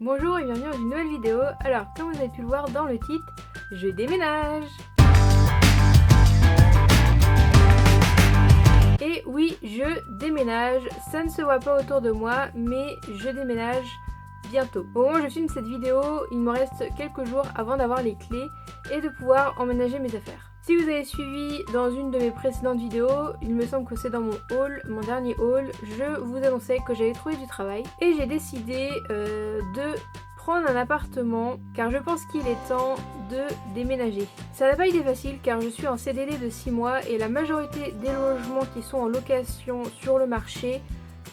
Bonjour et bienvenue dans une nouvelle vidéo. Alors, comme vous avez pu le voir dans le titre, je déménage. Et oui, je déménage. Ça ne se voit pas autour de moi, mais je déménage bientôt. Au moment où je filme cette vidéo, il me reste quelques jours avant d'avoir les clés et de pouvoir emménager mes affaires. Si vous avez suivi dans une de mes précédentes vidéos, il me semble que c'est dans mon dernier haul, je vous annonçais que j'avais trouvé du travail et j'ai décidé de prendre un appartement car je pense qu'il est temps de déménager. Ça n'a pas été facile car je suis en CDD de 6 mois et la majorité des logements qui sont en location sur le marché,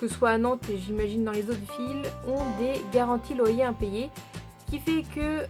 que ce soit à Nantes et j'imagine dans les autres villes, ont des garanties loyers impayés, ce qui fait que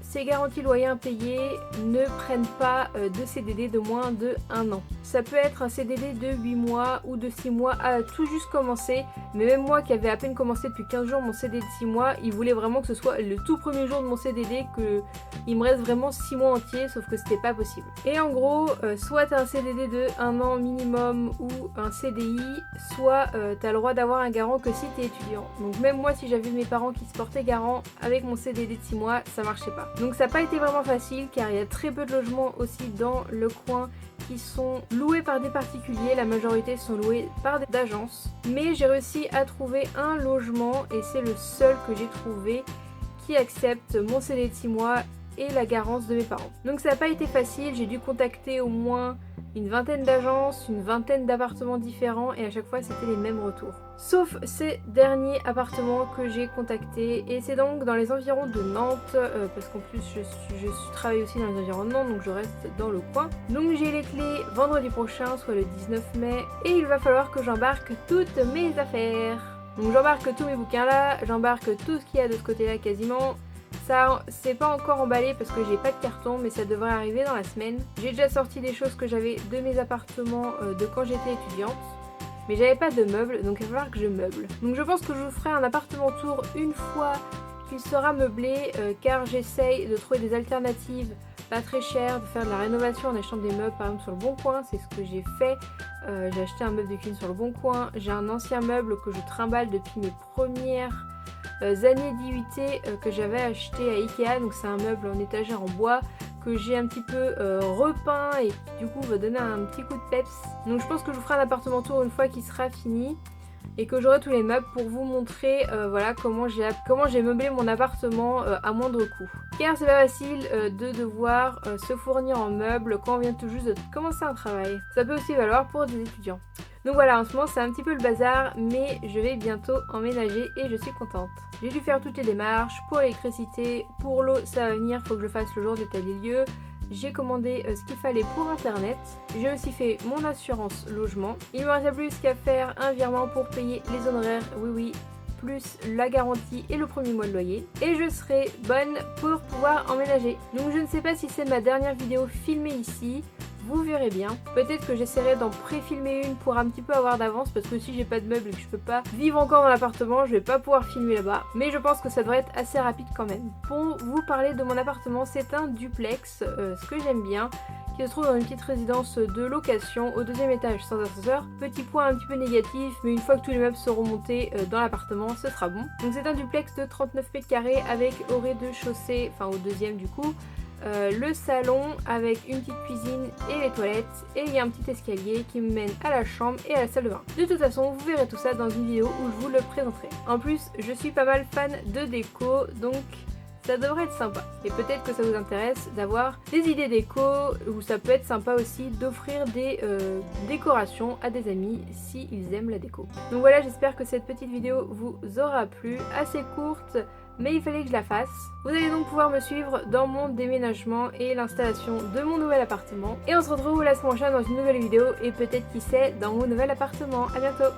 ces garanties loyers impayés ne prennent pas de CDD de moins de 1 an. Ça peut être un CDD de 8 mois ou de 6 mois à tout juste commencer, mais même moi qui avais à peine commencé depuis 15 jours mon CDD de 6 mois, il voulait vraiment que ce soit le tout premier jour de mon CDD, qu'il me reste vraiment 6 mois entiers, sauf que c'était pas possible. Et en gros, soit t'as un CDD de 1 an minimum ou un CDI, soit t'as le droit d'avoir un garant que si t'es étudiant. Donc même moi, si j'avais mes parents qui se portaient garant avec mon CDD de 6 mois, ça marchait pas. Donc ça n'a pas été vraiment facile car il y a très peu de logements aussi dans le coin qui sont loués par des particuliers, la majorité sont loués par des agences. Mais j'ai réussi à trouver un logement et c'est le seul que j'ai trouvé qui accepte mon CDD de 6 mois et la garance de mes parents. Donc ça n'a pas été facile, j'ai dû contacter au moins une vingtaine d'agences, une vingtaine d'appartements différents et à chaque fois c'était les mêmes retours. Sauf ces derniers appartements que j'ai contactés et c'est donc dans les environs de Nantes parce qu'en plus je travaille aussi dans les environs de Nantes donc je reste dans le coin. Donc j'ai les clés vendredi prochain, soit le 19 mai et il va falloir que j'embarque toutes mes affaires. Donc j'embarque tous mes bouquins là, j'embarque tout ce qu'il y a de ce côté là quasiment. Ça, c'est pas encore emballé parce que j'ai pas de carton, mais ça devrait arriver dans la semaine. J'ai déjà sorti des choses que j'avais de mes appartements de quand j'étais étudiante, mais j'avais pas de meubles, donc il va falloir que je meuble. Donc je pense que je vous ferai un appartement tour une fois qu'il sera meublé, car j'essaye de trouver des alternatives pas très chères, de faire de la rénovation en achetant des meubles par exemple sur le Bon Coin, c'est ce que j'ai fait. J'ai acheté un meuble de cuisine sur le Bon Coin, j'ai un ancien meuble que je trimballe depuis mes premières années d'IUT que j'avais acheté à Ikea, donc c'est un meuble en étagère en bois que j'ai un petit peu repeint et du coup va donner un petit coup de peps. Donc je pense que je vous ferai un appartement tour une fois qu'il sera fini et que j'aurai tous les meubles pour vous montrer voilà comment j'ai meublé mon appartement à moindre coût. Car c'est pas facile de devoir se fournir en meubles quand on vient tout juste de commencer un travail. Ça peut aussi valoir pour des étudiants. Donc voilà, en ce moment c'est un petit peu le bazar, mais je vais bientôt emménager et je suis contente. J'ai dû faire toutes les démarches pour l'électricité, pour l'eau ça va venir, faut que je le fasse le jour d'état des lieux. J'ai commandé ce qu'il fallait pour internet. J'ai aussi fait mon assurance logement. Il me reste plus qu'à faire un virement pour payer les honoraires, oui, plus la garantie et le premier mois de loyer. Et je serai bonne pour pouvoir emménager. Donc je ne sais pas si c'est ma dernière vidéo filmée ici. Vous verrez bien. Peut-être que j'essaierai d'en pré-filmer une pour un petit peu avoir d'avance parce que si j'ai pas de meubles et que je peux pas vivre encore dans l'appartement, je vais pas pouvoir filmer là-bas. Mais je pense que ça devrait être assez rapide quand même. Pour vous parler de mon appartement, c'est un duplex, ce que j'aime bien, qui se trouve dans une petite résidence de location au 2e étage sans ascenseur. Petit point un petit peu négatif, mais une fois que tous les meubles seront montés dans l'appartement, ce sera bon. Donc c'est un duplex de 39 mètres carrés avec au rez-de-chaussée, enfin au 2e du coup, le salon avec une petite cuisine et les toilettes et il y a un petit escalier qui me mène à la chambre et à la salle de bain. De toute façon vous verrez tout ça dans une vidéo où je vous le présenterai. En plus je suis pas mal fan de déco donc ça devrait être sympa. Et peut-être que ça vous intéresse d'avoir des idées déco ou ça peut être sympa aussi d'offrir des décorations à des amis s'ils aiment la déco. Donc voilà, j'espère que cette petite vidéo vous aura plu, assez courte mais il fallait que je la fasse. Vous allez donc pouvoir me suivre dans mon déménagement et l'installation de mon nouvel appartement. Et on se retrouve la semaine prochaine dans une nouvelle vidéo et peut-être qui sait dans mon nouvel appartement. À bientôt.